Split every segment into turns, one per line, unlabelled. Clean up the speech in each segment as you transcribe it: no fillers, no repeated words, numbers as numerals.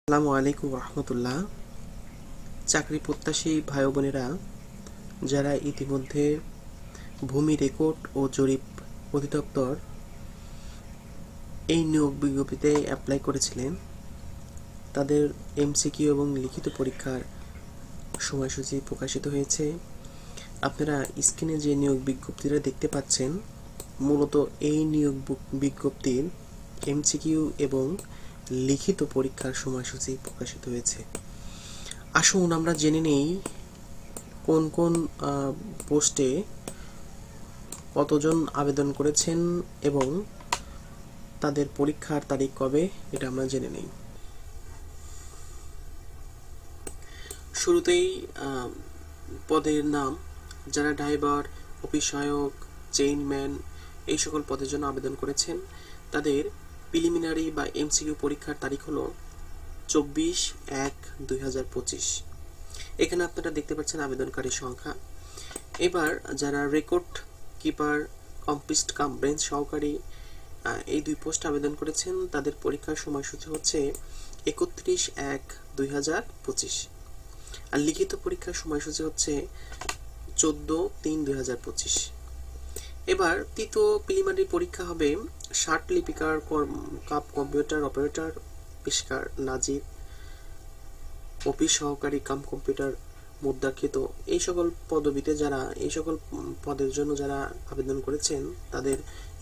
আসসালামু আলাইকুম রহমতুল্লাহ। চাকরি প্রত্যাশী ভাই বোনেরা যারা ইতিমধ্যে ভূমি রেকর্ড ও জরিপ অধিদপ্তর এই নিয়োগ বিজ্ঞপ্তিতে অ্যাপ্লাই করেছিলেন, তাদের এমসিকিউ এবং লিখিত পরীক্ষার সময়সূচি প্রকাশিত হয়েছে। আপনারা স্ক্রিনে যে নিয়োগ বিজ্ঞপ্তিটা দেখতে পাচ্ছেন, মূলত এই নিয়োগ বিজ্ঞপ্তির এমসিকিউ এবং লিখিত পরীক্ষার সময়সূচি প্রকাশিত হয়েছে। আসুন আমরা জেনে নেই কোন কোন পোস্টে কতজন আবেদন করেছেন এবং তাদের পরীক্ষার তারিখ কবে, এটা আমরা জেনে নেই। শুরুতেই পদের নাম, যারা ড্রাইভার, অফিস সহায়ক, চেইনম্যান এই সকল পদের জন্য আবেদন করেছেন, তাদের প্রিলিমিনারি বা এমসিকিউ পরীক্ষার তারিখ হলো 24/1/2025। এখানে আপনারা দেখতে পাচ্ছেন আবেদনকারীর সংখ্যা। এবার যারা রেকর্ড কিপার, কম্পিস্ট কাম ব্রেঞ্চ সহকারী এই দুই পোস্ট আবেদন করেছেন, তাদের পরীক্ষার সময়সূচি হচ্ছে 31/1/2025, আর লিখিত পরীক্ষার সময়সূচি হচ্ছে 14/3/2025। এবার তৃতীয় প্রিলিমিনারি পরীক্ষা হবে ষাট লিপিকার, কাপ কম্পিউটার অপারেটর, পেশকার নাজির, অফিস সহকারী কাম কম্পিউটার মুদ্রাকৃত এই সকল পদবিতে যারা এই সকল পদের জন্য যারা আবেদন করেছেন, তাদের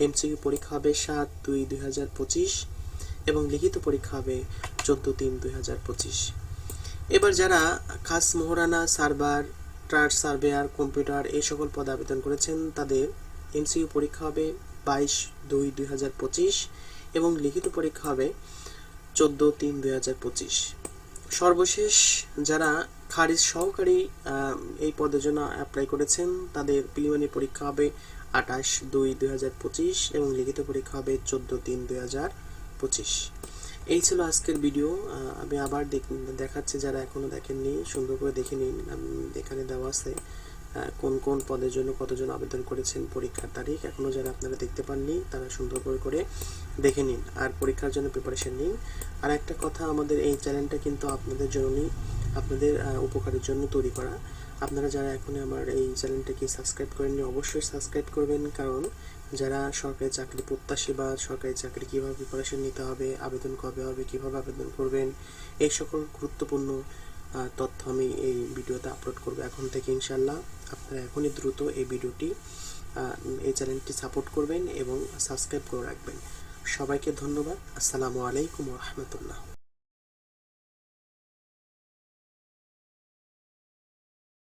এমসিকিউ পরীক্ষা হবে 7/2/2025 এবং লিখিত পরীক্ষা হবে 14/3/2025। এবার যারা খাস মোহরানা, সার্ভার, ট্রাস্ট সার্ভেয়ার, কম্পিউটার এই সকল পদে আবেদন করেছেন, তাদের এমসিকিউ পরীক্ষা হবে 22/2/2025 এবং লিখিত পরীক্ষা হবে 14/3/2025। সর্বশেষ যারা খারিজ সহকারী এই পদের জন্য অ্যাপ্লাই করেছেন, তাদের প্রিলিমিনারি পরীক্ষা হবে 28/2/2025 এবং লিখিত পরীক্ষা হবে 14/3/2025। এই ছিল আজকের ভিডিও। আমি আবার দেখাচ্ছি, যারা এখনো দেখেননি সুন্দর করে দেখে নিন। এখানে দেওয়া আছে কোন কোন পদের জন্য কতজন আবেদন করেছেন, পরীক্ষার তারিখ। এখনো যারা আপনারা দেখতে পাননি তারা সুন্দর করে দেখে নিন আর পরীক্ষার জন্য প্রিপারেশন নিন। আর একটা কথা, আমাদের এই চ্যানেলটা কিন্তু আপনাদের জন্যই, আপনাদের উপকারের জন্য তৈরি করা। আপনারা যারা এখনই আমার এই চ্যানেলটাকে সাবস্ক্রাইব করেননি, অবশ্যই সাবস্ক্রাইব করবেন, কারণ যারা সরকারি চাকরি প্রত্যাশী বা সরকারি চাকরি কীভাবে প্রিপারেশন নিতে হবে, আবেদন কবে হবে, কীভাবে আবেদন করবেন, এই সকল গুরুত্বপূর্ণ তথ্য আমি এই ভিডিওতে আপলোড করব এখন থেকে ইনশাল্লাহ। আপনারা এখনই দ্রুত এই ভিডিওটি, এই চ্যানেলটি সাপোর্ট করবেন এবং সাবস্ক্রাইব করে রাখবেন। সবাইকে ধন্যবাদ। আসসালামু আলাইকুম রহমতুল্লাহ।